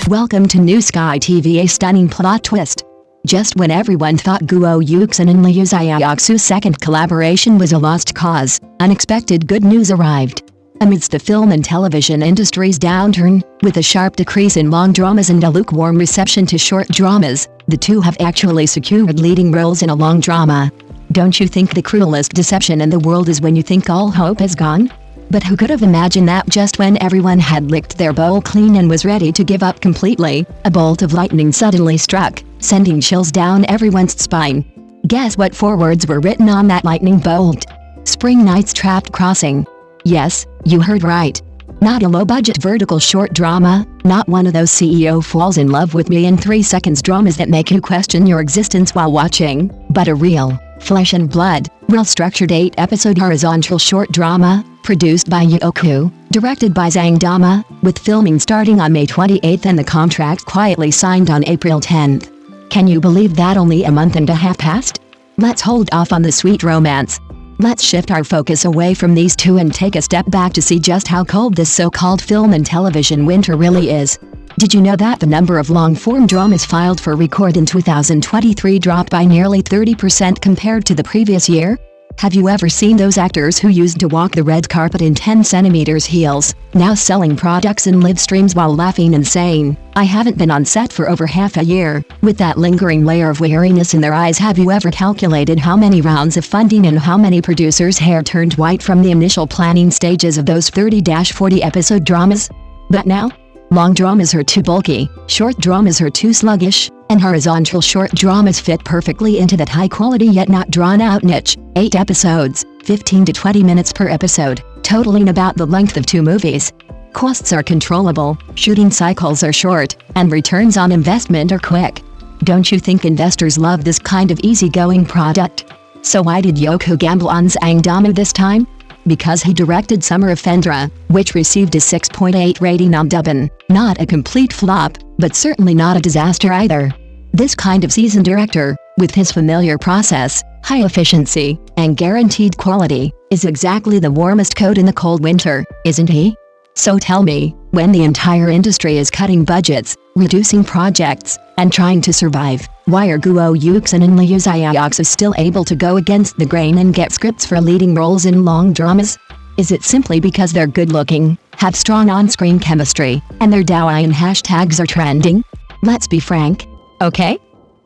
Welcome to New Sky TV, a stunning plot twist. Just when everyone thought Yuxin and Xiaoxu's second collaboration was a lost cause, unexpected good news arrived. Amidst the film and television industry's downturn, with a sharp decrease in long dramas and a lukewarm reception to short dramas, the two have actually secured leading roles in a long drama. Don't you think the cruelest deception in the world is when you think all hope is gone? But who could have imagined that just when everyone had licked their bowl clean and was ready to give up completely, a bolt of lightning suddenly struck, sending chills down everyone's spine. Guess what 4 words were written on that lightning bolt? Spring Night's Trapped Crossing. Yes, you heard right. Not a low-budget vertical short drama, not one of those CEO falls in love with me in 3 seconds dramas that make you question your existence while watching, but a real, flesh and blood, well-structured 8-episode horizontal short drama, produced by Xiaoxu, directed by Zhang Dama, with filming starting on May 28 and the contract quietly signed on April 10. Can you believe that only a month and a half passed? Let's hold off on the sweet romance. Let's shift our focus away from these two and take a step back to see just how cold this so-called film and television winter really is. Did you know that the number of long-form dramas filed for record in 2023 dropped by nearly 30% compared to the previous year? Have you ever seen those actors who used to walk the red carpet in 10 centimeters heels, now selling products in live streams while laughing and saying, "I haven't been on set for over half a year," with that lingering layer of weariness in their eyes? Have you ever calculated how many rounds of funding and how many producers' hair turned white from the initial planning stages of those 30-40 episode dramas? But now, long dramas are too bulky, short dramas are too sluggish, and horizontal short dramas fit perfectly into that high-quality yet not drawn-out niche. 8 episodes, 15 to 20 minutes per episode, totaling about the length of 2 movies. Costs are controllable, shooting cycles are short, and returns on investment are quick. Don't you think investors love this kind of easygoing product? So why did Xiaoxu gamble on Zhang Dama this time? Because he directed Summer of Fendra, which received a 6.8 rating on Douban. Not a complete flop, but certainly not a disaster either. This kind of seasoned director, with his familiar process, high efficiency, and guaranteed quality, is exactly the warmest coat in the cold winter, isn't he? So tell me, when the entire industry is cutting budgets, reducing projects, and trying to survive, why are Yuxin and Xiaoxu still able to go against the grain and get scripts for leading roles in long dramas? Is it simply because they're good-looking, have strong on-screen chemistry, and their Douyin hashtags are trending? Let's be frank, okay?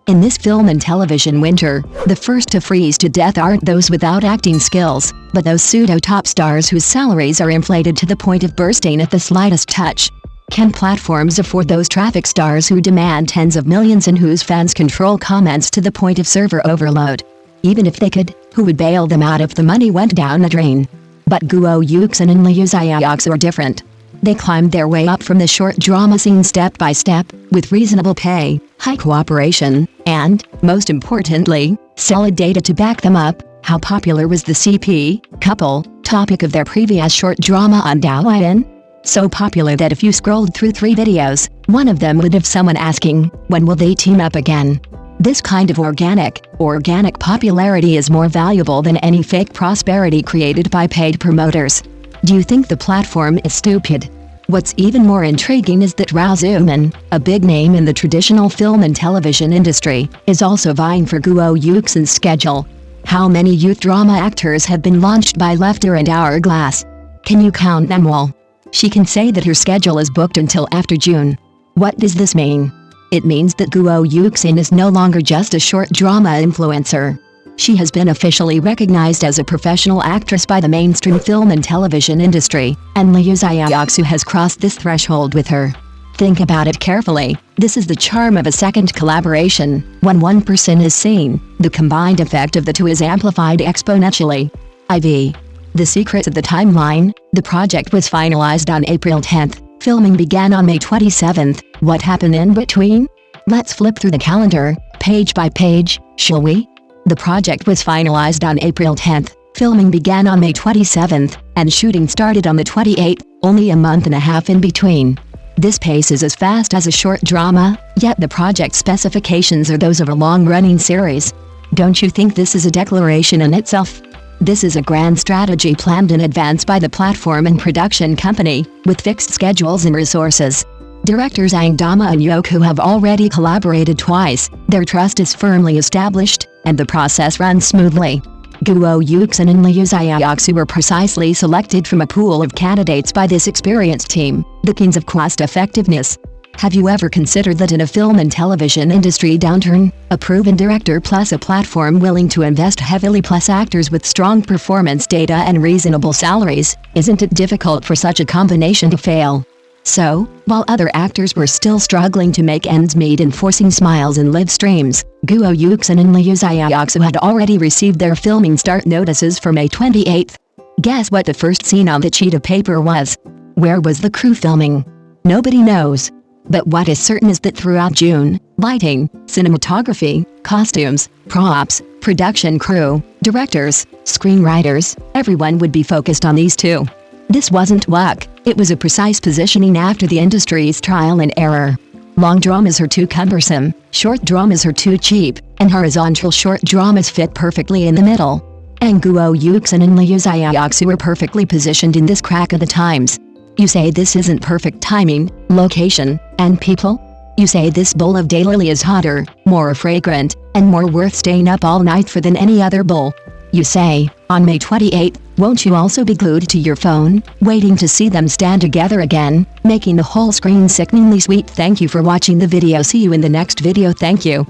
In this film and television winter, the first to freeze to death aren't those without acting skills, but those pseudo-top stars whose salaries are inflated to the point of bursting at the slightest touch. Can platforms afford those traffic stars who demand tens of millions and whose fans control comments to the point of server overload? Even if they could, who would bail them out if the money went down the drain? But Yuxin and Xiaoxu are different. They climbed their way up from the short drama scene step by step, with reasonable pay, high cooperation, and, most importantly, solid data to back them up. How popular was the CP couple topic of their previous short drama on Douyin? So popular that if you scrolled through 3 videos, one of them would have someone asking, when will they team up again? This kind of organic popularity is more valuable than any fake prosperity created by paid promoters. Do you think the platform is stupid? What's even more intriguing is that Xiaoxu, a big name in the traditional film and television industry, is also vying for Yuxin's schedule. How many youth drama actors have been launched by Lefter and Hourglass? Can you count them all? She can say that her schedule is booked until after June. What does this mean? It means that Yuxin is no longer just a short drama influencer. She has been officially recognized as a professional actress by the mainstream film and television industry, and Xiaoxu has crossed this threshold with her. Think about it carefully. This is the charm of a second collaboration. When one person is seen, the combined effect of the two is amplified exponentially. IV. The secret of the timeline. The project was finalized on April 10. Filming began on May 27. What happened in between? Let's flip through the calendar, page by page, shall we? The project was finalized on April 10. Filming began on May 27, and shooting started on the 28th, only a month and a half in between. This pace is as fast as a short drama, yet the project specifications are those of a long-running series. Don't you think this is a declaration in itself? This is a grand strategy planned in advance by the platform and production company, with fixed schedules and resources. Directors Angdama and Yoku have already collaborated twice, their trust is firmly established, and the process runs smoothly. Guo Yuxin and Liu Xiaoxu were precisely selected from a pool of candidates by this experienced team, the kings of cost effectiveness. Have you ever considered that in a film and television industry downturn, a proven director plus a platform willing to invest heavily plus actors with strong performance data and reasonable salaries, isn't it difficult for such a combination to fail? So, while other actors were still struggling to make ends meet and forcing smiles in live streams, Guo Yuxin and Liu Xiaoxu had already received their filming start notices for May 28th. Guess what the first scene on the sheet of paper was? Where was the crew filming? Nobody knows. But what is certain is that throughout June, lighting, cinematography, costumes, props, production crew, directors, screenwriters, everyone would be focused on these two. This wasn't luck, it was a precise positioning after the industry's trial and error. Long dramas are too cumbersome, short dramas are too cheap, and horizontal short dramas fit perfectly in the middle. And Guo Yuxin and Liu Xiaoxu were perfectly positioned in this crack of the times. You say this isn't perfect timing, location, and people? You say this bowl of daylily is hotter, more fragrant, and more worth staying up all night for than any other bowl. You say, on May 28th, won't you also be glued to your phone, waiting to see them stand together again, making the whole screen sickeningly sweet? Thank you for watching the video. See you in the next video. Thank you.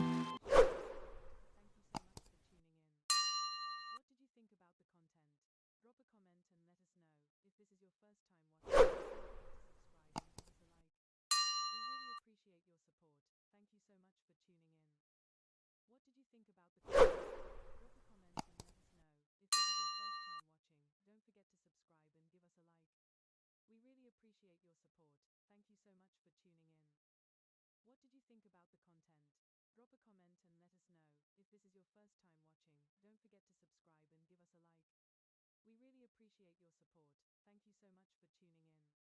What did you think about the content? Drop a comment and let us know. If this is your first time watching, don't forget to subscribe and give us a like. We really appreciate your support. Thank you so much for tuning in. What did you think about the content? Drop a comment and let us know. If this is your first time watching, don't forget to subscribe and give us a like. We really appreciate your support. Thank you so much for tuning in.